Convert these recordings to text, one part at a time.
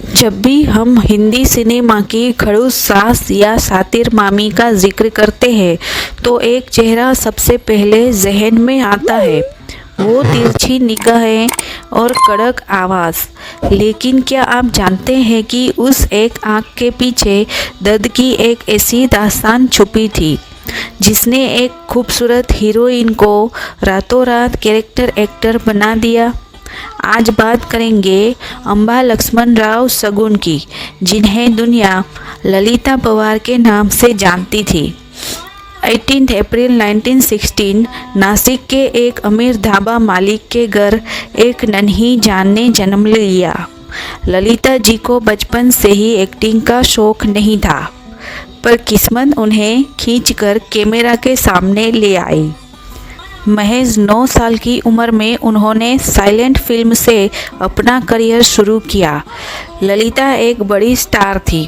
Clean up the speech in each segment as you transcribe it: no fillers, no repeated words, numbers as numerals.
जब भी हम हिंदी सिनेमा की खड़ूस सास या सातिर मामी का जिक्र करते हैं तो एक चेहरा सबसे पहले जहन में आता है, वो तिरछी निगाहें और कड़क आवाज़। लेकिन क्या आप जानते हैं कि उस एक आँख के पीछे दर्द की एक ऐसी दास्तान छुपी थी जिसने एक खूबसूरत हीरोइन को रातों रात कैरेक्टर एक्टर बना दिया। आज बात करेंगे अंबा लक्ष्मण राव सगुन की, जिन्हें दुनिया ललिता पवार के नाम से जानती थी। 18 अप्रैल 1916 नासिक के एक अमीर ढाबा मालिक के घर एक नन्ही जान ने जन्म लिया। ललिता जी को बचपन से ही एक्टिंग का शौक नहीं था, पर किस्मत उन्हें खींचकर कैमरा के सामने ले आई। महज 9 साल की उम्र में उन्होंने साइलेंट फिल्म से अपना करियर शुरू किया। ललिता एक बड़ी स्टार थी।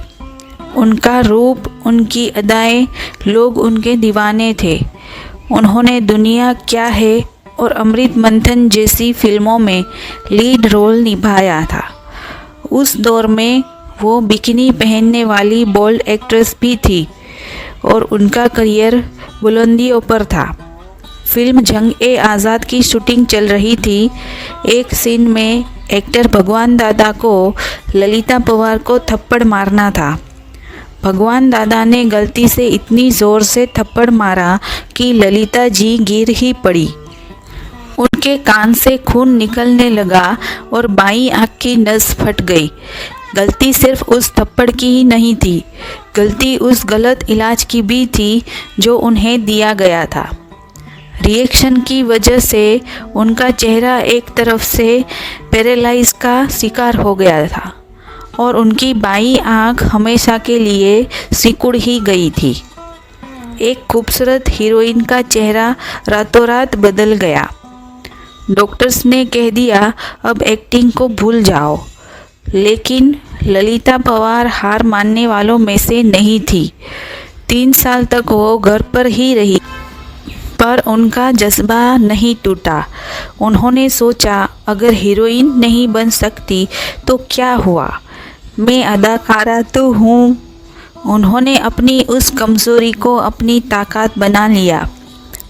उनका रूप, उनकी अदाएं, लोग उनके दीवाने थे। उन्होंने दुनिया क्या है और अमृत मंथन जैसी फिल्मों में लीड रोल निभाया था। उस दौर में वो बिकिनी पहनने वाली बोल्ड एक्ट्रेस भी थी और उनका करियर बुलंदियों पर था। फिल्म जंग-ए-आज़ाद की शूटिंग चल रही थी। एक सीन में एक्टर भगवान दादा को ललिता पवार को थप्पड़ मारना था। भगवान दादा ने गलती से इतनी ज़ोर से थप्पड़ मारा कि ललिता जी गिर ही पड़ी। उनके कान से खून निकलने लगा और बाईं आँख की नस फट गई। गलती सिर्फ उस थप्पड़ की ही नहीं थी, गलती उस गलत इलाज की भी थी जो उन्हें दिया गया था। रिएक्शन की वजह से उनका चेहरा एक तरफ से पैरालाइज का शिकार हो गया था और उनकी बाईं आँख हमेशा के लिए सिकुड़ ही गई थी। एक खूबसूरत हीरोइन का चेहरा रातों रात बदल गया। डॉक्टर्स ने कह दिया अब एक्टिंग को भूल जाओ, लेकिन ललिता पवार हार मानने वालों में से नहीं थी। 3 साल तक वो घर पर ही रही, पर उनका जज्बा नहीं टूटा। उन्होंने सोचा अगर हीरोइन नहीं बन सकती तो क्या हुआ, मैं अदाकारा तो हूँ। उन्होंने अपनी उस कमज़ोरी को अपनी ताकत बना लिया।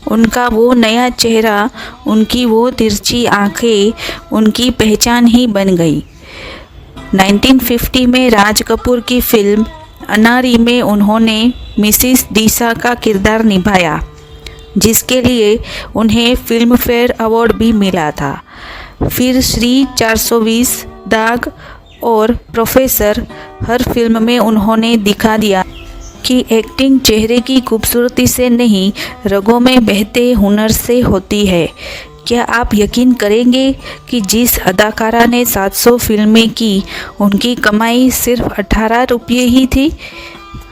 उनका वो नया चेहरा, उनकी वो तिरछी आँखें उनकी पहचान ही बन गई। 1950 में राज कपूर की फिल्म अनारी में उन्होंने मिसिस डीसा का किरदार निभाया, जिसके लिए उन्हें फिल्म फेयर अवार्ड भी मिला था। फिर श्री 420, दाग और प्रोफेसर, हर फिल्म में उन्होंने दिखा दिया कि एक्टिंग चेहरे की खूबसूरती से नहीं, रगों में बहते हुनर से होती है। क्या आप यकीन करेंगे कि जिस अदाकारा ने 700 फिल्में की, उनकी कमाई सिर्फ 18 रुपये ही थी।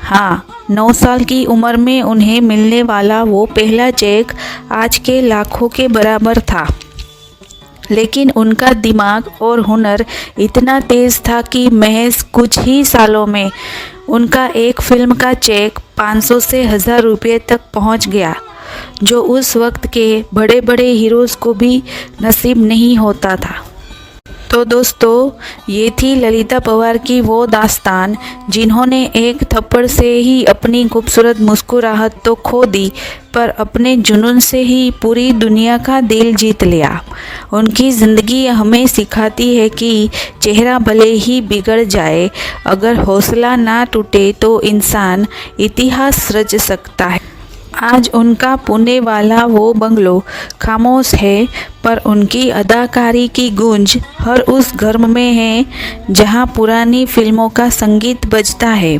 हाँ, 9 साल की उम्र में उन्हें मिलने वाला वो पहला चेक आज के लाखों के बराबर था। लेकिन उनका दिमाग और हुनर इतना तेज़ था कि महज कुछ ही सालों में उनका एक फिल्म का चेक 500 से 1000 रुपये तक पहुंच गया, जो उस वक्त के बड़े बड़े हीरोज़ को भी नसीब नहीं होता था। तो दोस्तों, ये थी ललिता पवार की वो दास्तान जिन्होंने एक थप्पड़ से ही अपनी खूबसूरत मुस्कुराहट तो खो दी, पर अपने जुनून से ही पूरी दुनिया का दिल जीत लिया। उनकी ज़िंदगी हमें सिखाती है कि चेहरा भले ही बिगड़ जाए, अगर हौसला ना टूटे तो इंसान इतिहास रच सकता है। आज उनका पुणे वाला वो बंगलो खामोश है, पर उनकी अदाकारी की गूंज हर उस घर में है जहां पुरानी फिल्मों का संगीत बजता है।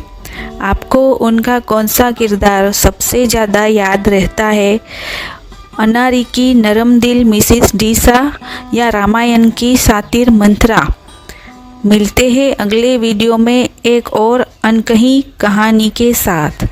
आपको उनका कौन सा किरदार सबसे ज़्यादा याद रहता है? अनारी की नरम दिल मिसिस डीसा या रामायण की सातिर मंथरा? मिलते हैं अगले वीडियो में एक और अनकही कहानी के साथ।